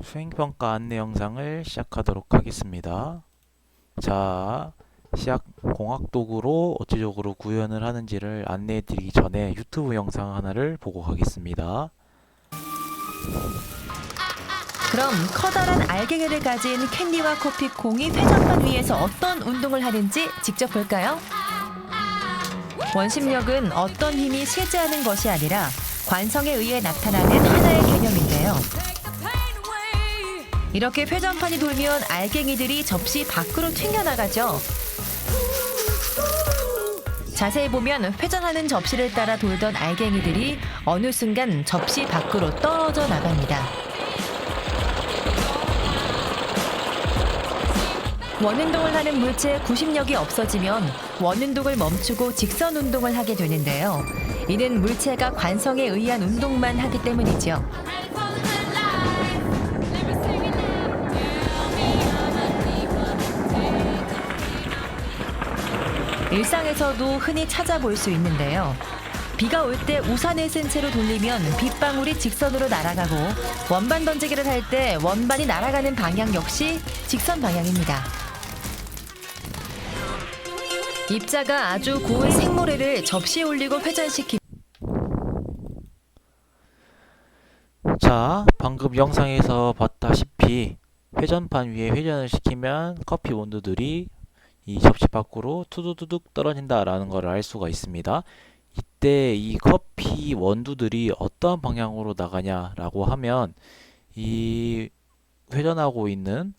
수행평가 안내 영상을 시작하도록 하겠습니다. 자, 공학도구로 어찌적으로 구현을 하는지를 안내해 드리기 전에 유튜브 영상 하나를 보고 가겠습니다. 그럼 커다란 알갱이를 가진 캔디와 커피콩이 회전판 위에서 어떤 운동을 하는지 직접 볼까요? 원심력은 어떤 힘이 실제하는 것이 아니라 관성에 의해 나타나는 하나의 개념인데요. 이렇게 회전판이 돌면 알갱이들이 접시 밖으로 튕겨나가죠. 자세히 보면 회전하는 접시를 따라 돌던 알갱이들이 어느 순간 접시 밖으로 떨어져 나갑니다. 원운동을 하는 물체의 구심력이 없어지면 원운동을 멈추고 직선 운동을 하게 되는데요. 이는 물체가 관성에 의한 운동만 하기 때문이죠. 일상에서도 흔히 찾아볼 수 있는데요. 비가 올 때 우산을 쓴 채로 돌리면 빗방울이 직선으로 날아가고 원반 던지기를 할 때 원반이 날아가는 방향 역시 직선 방향입니다. 입자가 아주 고운 생모래를 접시에 올리고 회전시키면 자, 방금 영상에서 봤다시피 회전판 위에 회전을 시키면 커피 원두들이 이 접시 밖으로 투두두둑 떨어진다라는 걸 알 수가 있습니다. 이때 이 커피 원두들이 어떤 방향으로 나가냐라고 하면 이 회전하고 있는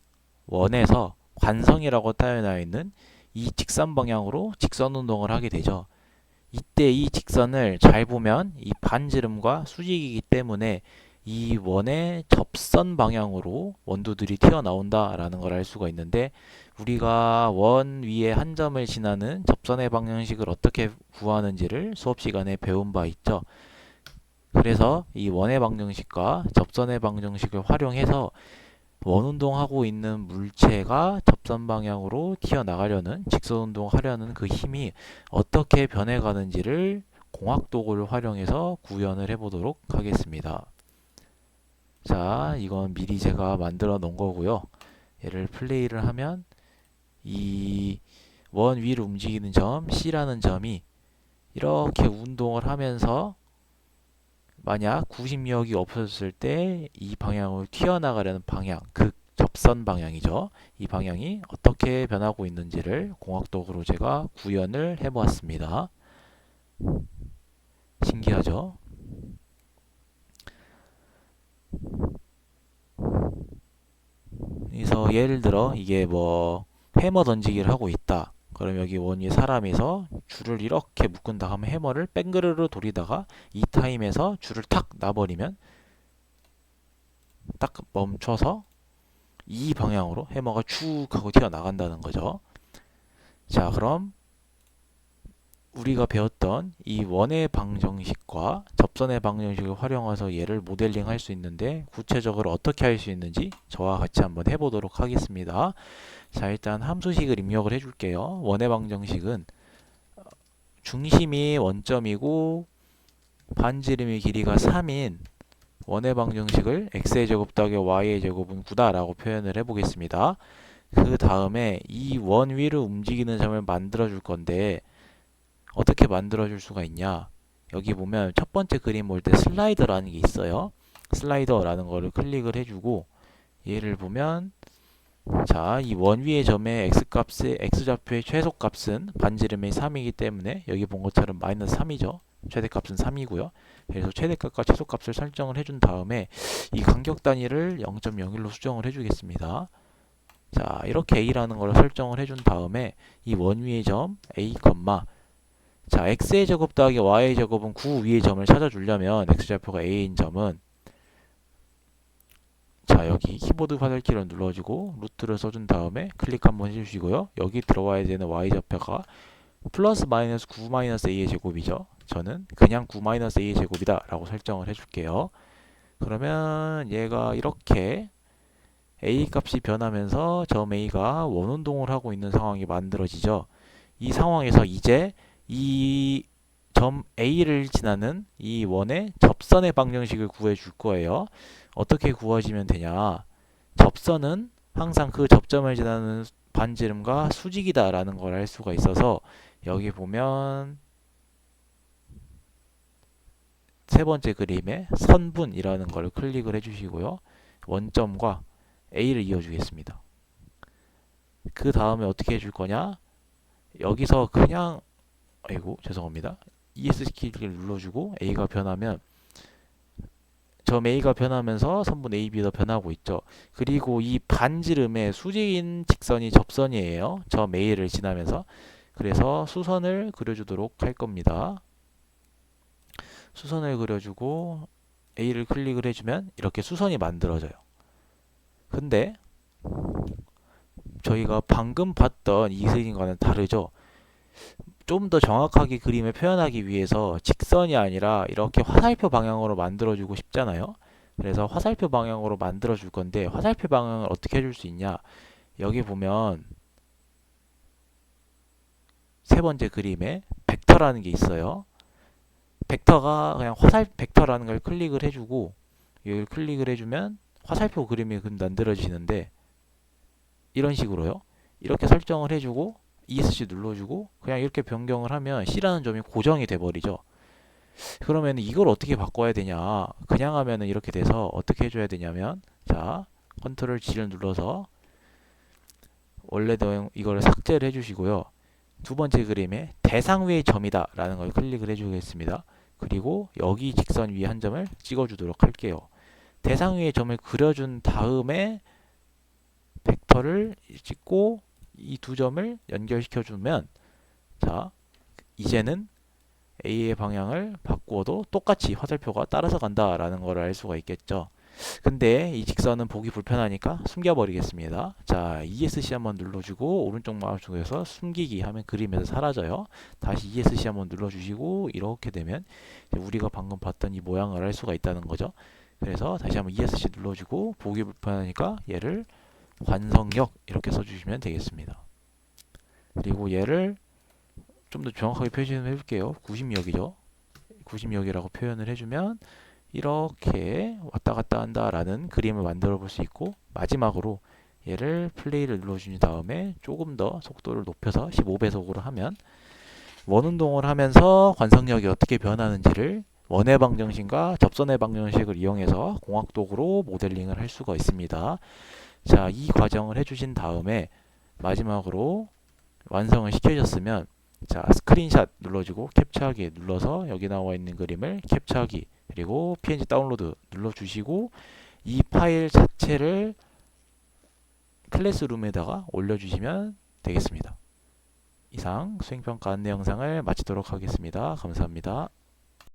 원에서 관성이라고 따여나 있는 이 직선 방향으로 직선 운동을 하게 되죠. 이때 이 직선을 잘 보면 이 반지름과 수직이기 때문에 이 원의 접선 방향으로 원두들이 튀어나온다라는 걸 알 수가 있는데, 우리가 원 위에 한 점을 지나는 접선의 방정식을 어떻게 구하는지를 수업 시간에 배운 바 있죠. 그래서 이 원의 방정식과 접선의 방정식을 활용해서 원운동하고 있는 물체가 접선 방향으로 튀어나가려는, 직선운동 하려는 그 힘이 어떻게 변해가는지를 공학도구를 활용해서 구현을 해보도록 하겠습니다. 자, 이건 미리 제가 만들어 놓은 거고요. 얘를 플레이를 하면 이 원 위를 움직이는 점 C라는 점이 이렇게 운동을 하면서 만약 구심력이 없어졌을 때 이 방향으로 튀어나가려는 방향, 그 접선 방향이죠. 이 방향이 어떻게 변하고 있는지를 공학도구로 제가 구현을 해보았습니다. 신기하죠? 그래서 예를 들어 이게 뭐 해머 던지기를 하고 있다. 그럼 여기 원 위에 사람이서 줄을 이렇게 묶은 다음에 해머를 뺑그르르 돌리다가 이 타임에서 줄을 탁 놔버리면 딱 멈춰서 이 방향으로 해머가 쭉 하고 튀어나간다는 거죠. 자, 그럼 우리가 배웠던 이 원의 방정식과 접선의 방정식을 활용해서 얘를 모델링 할 수 있는데, 구체적으로 어떻게 할 수 있는지 저와 같이 한번 해보도록 하겠습니다. 자, 일단 함수식을 입력을 해줄게요. 원의 방정식은 중심이 원점이고 반지름의 길이가 3인 원의 방정식을 x의 제곱 더하기 y의 제곱은 9다 라고 표현을 해보겠습니다. 그 다음에 이 원 위를 움직이는 점을 만들어 줄 건데, 어떻게 만들어 줄 수가 있냐, 여기 보면 첫 번째 그림 볼 때 슬라이더라는 게 있어요. 슬라이더라는 거를 클릭을 해주고 얘를 보면, 자, 이 원 위의 점의 x값의 x좌표의 최소값은 반지름의 3이기 때문에 여기 본 것처럼 마이너스 3이죠. 최대값은 3이고요. 그래서 최대값과 최소값을 설정을 해준 다음에 이 간격 단위를 0.01로 수정을 해주겠습니다. 자, 이렇게 a라는 걸 설정을 해준 다음에 이 원 위의 점 a, 자, x의 제곱 더하기 y의 제곱은 9 위의 점을 찾아주려면 x좌표가 a인 점은, 자, 여기 키보드 화살키를 눌러주고 루트를 써준 다음에 클릭 한번 해주시고요. 여기 들어와야 되는 y좌표가 플러스 마이너스 9 마이너스 a의 제곱이죠. 저는 그냥 9 마이너스 a의 제곱이다 라고 설정을 해줄게요. 그러면 얘가 이렇게 a 값이 변하면서 점 a가 원운동을 하고 있는 상황이 만들어지죠. 이 상황에서 이제 이 점 a를 지나는 이 원의 접선의 방정식을 구해 줄 거예요. 어떻게 구해지면 되냐, 접선은 항상 그 접점을 지나는 반지름과 수직이다라는 걸 알 수가 있어서 여기 보면 세 번째 그림에 선분이라는 걸 클릭을 해주시고요. 원점과 A를 이어주겠습니다. 그 다음에 어떻게 해줄 거냐? 여기서 그냥 아이고 죄송합니다. ES 키를 눌러주고 A가 변하면 점 A가 변하면서 선분 AB도 변하고 있죠. 그리고 이 반지름의 수직인 직선이 접선이에요. 점 A를 지나면서. 그래서 수선을 그려주도록 할 겁니다. 수선을 그려주고 A를 클릭을 해주면 이렇게 수선이 만들어져요. 근데 저희가 방금 봤던 이 그림과는 다르죠. 좀 더 정확하게 그림을 표현하기 위해서 직선이 아니라 이렇게 화살표 방향으로 만들어주고 싶잖아요. 그래서 화살표 방향으로 만들어줄 건데 화살표 방향을 어떻게 해줄 수 있냐? 여기 보면 세 번째 그림에 벡터라는 게 있어요. 벡터가 그냥 벡터라는 걸 클릭을 해주고 여기를 클릭을 해주면 화살표 그림이 만들어지는데 이런 식으로요. 이렇게 설정을 해주고 ESC 눌러주고 그냥 이렇게 변경을 하면 C라는 점이 고정이 돼버리죠. 그러면 이걸 어떻게 바꿔야 되냐? 그냥 하면은 이렇게 돼서 어떻게 해줘야 되냐면 자 컨트롤 G를 눌러서 원래 내용 이걸 삭제를 해주시고요. 두 번째 그림에 대상 위의 점이다 라는 걸 클릭을 해주겠습니다. 그리고 여기 직선 위에 한 점을 찍어주도록 할게요. 대상 위의 점을 그려준 다음에 벡터를 찍고 이 두 점을 연결시켜주면 자 이제는 A의 방향을 바꾸어도 똑같이 화살표가 따라서 간다라는 걸 알 수가 있겠죠. 근데 이 직선은 보기 불편하니까 숨겨버리겠습니다. 자, ESC 한번 눌러주고 오른쪽 마우스에서 숨기기 하면 그림에서 사라져요. 다시 ESC 한번 눌러주시고 이렇게 되면 우리가 방금 봤던 이 모양을 알 수가 있다는 거죠. 그래서 다시 한번 ESC 눌러주고 보기 불편하니까 얘를 관성역 이렇게 써주시면 되겠습니다. 그리고 얘를 좀 더 정확하게 표시해 볼게요. 90역이죠. 90역이라고 표현을 해주면 이렇게 왔다 갔다 한다라는 그림을 만들어 볼 수 있고 마지막으로 얘를 플레이를 눌러준 다음에 조금 더 속도를 높여서 15배속으로 하면 원운동을 하면서 관성력이 어떻게 변하는지를 원의 방정식과 접선의 방정식을 이용해서 공학도구로 모델링을 할 수가 있습니다. 자, 이 과정을 해주신 다음에 마지막으로 완성을 시켜줬으면 자 스크린샷 눌러주고 캡처하기 눌러서 여기 나와 있는 그림을 캡처하기 그리고 PNG 다운로드 눌러주시고 이 파일 자체를 클래스룸에다가 올려주시면 되겠습니다. 이상 수행평가 안내 영상을 마치도록 하겠습니다. 감사합니다.